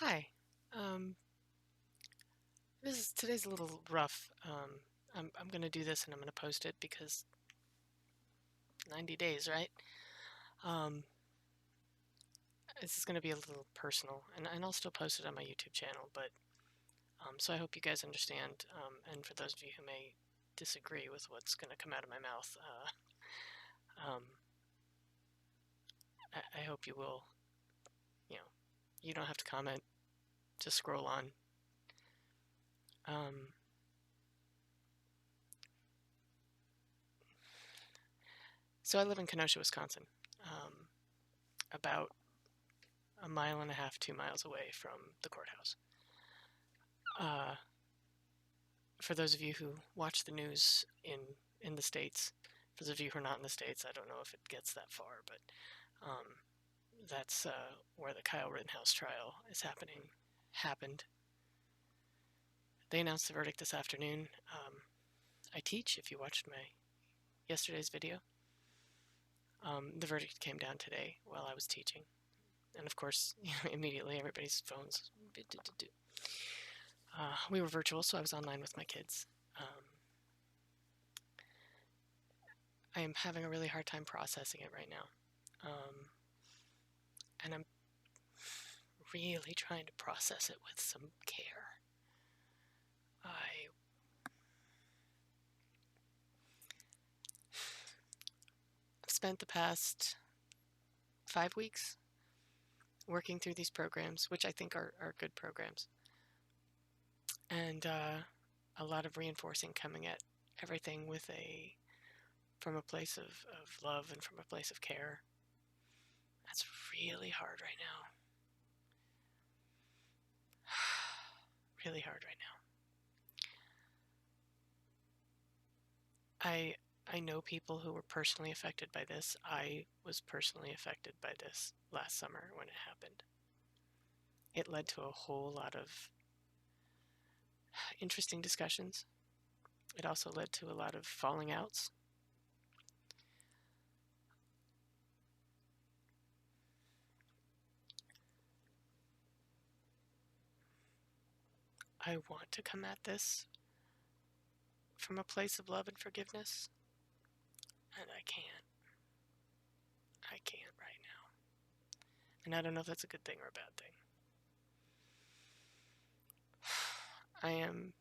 Hi. Um, today's a little rough. I'm gonna do this and I'm gonna post it because 90 days, right? Um, this is gonna be a little personal, and I'll still post it on my YouTube channel. But so I hope you guys understand. And for those of you who may disagree with what's gonna come out of my mouth, um, I hope you will. You know, you don't have to comment. Just scroll on. Um, so I live in Kenosha, Wisconsin, about a mile and a half, 2 miles away from the courthouse. Uh, for those of you who watch the news in the States, for those of you who are not in the States, I don't know if it gets that far, but um, that's where the Kyle Rittenhouse trial is happened. They announced the verdict this afternoon. I teach, if you watched my yesterday's video. The verdict came down today while I was teaching. And of course, immediately everybody's phones. We were virtual, so I was online with my kids. I am having a really hard time processing it right now. And I'm really trying to process it with some care. I've spent the past 5 weeks working through these programs, which I think are good programs, and a lot of reinforcing coming at everything from a place of love and from a place of care. That's really hard right now. Really hard right now. I know people who were personally affected by this. I was personally affected by this last summer when it happened. It led to a whole lot of interesting discussions. It also led to a lot of falling outs. I want to come at this from a place of love and forgiveness, and I can't. I can't right now. And I don't know if that's a good thing or a bad thing. I am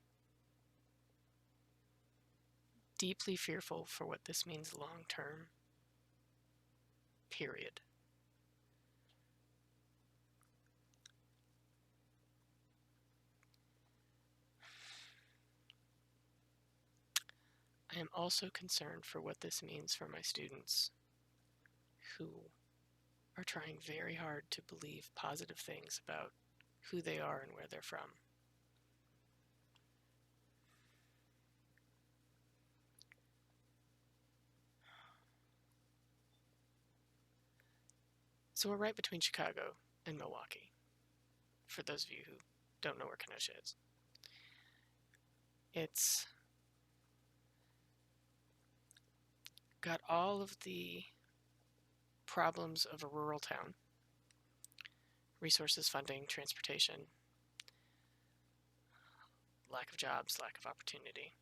deeply fearful for what this means long term, period. I am also concerned for what this means for my students who are trying very hard to believe positive things about who they are and where they're from. So we're right between Chicago and Milwaukee, for those of you who don't know where Kenosha is. It's got all of the problems of a rural town: resources, funding, transportation, lack of jobs, lack of opportunity.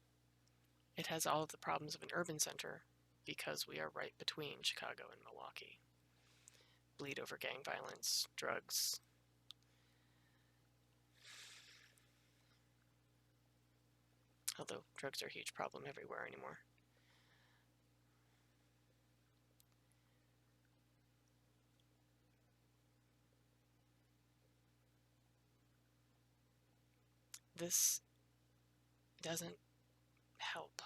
It has all of the problems of an urban center because we are right between Chicago and Milwaukee. Bleed over gang violence, drugs. Although drugs are a huge problem everywhere anymore. This doesn't help.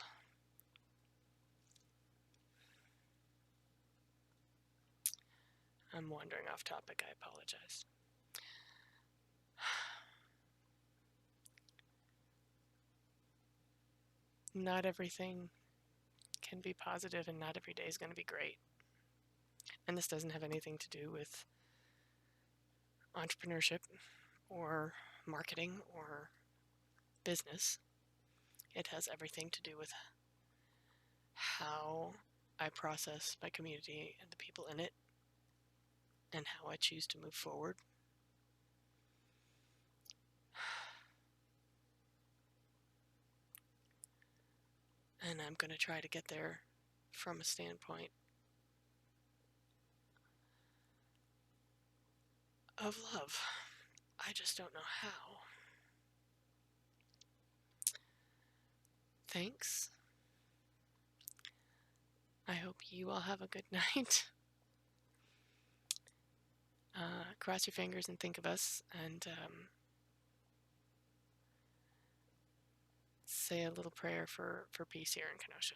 I'm wandering off topic, I apologize. Not everything can be positive, and not every day is going to be great. And this doesn't have anything to do with entrepreneurship or marketing or business. It has everything to do with how I process my community and the people in it, and how I choose to move forward. And I'm going to try to get there from a standpoint of love. I just don't know how. Thanks. I hope you all have a good night. Cross your fingers and think of us, and say a little prayer for peace here in Kenosha.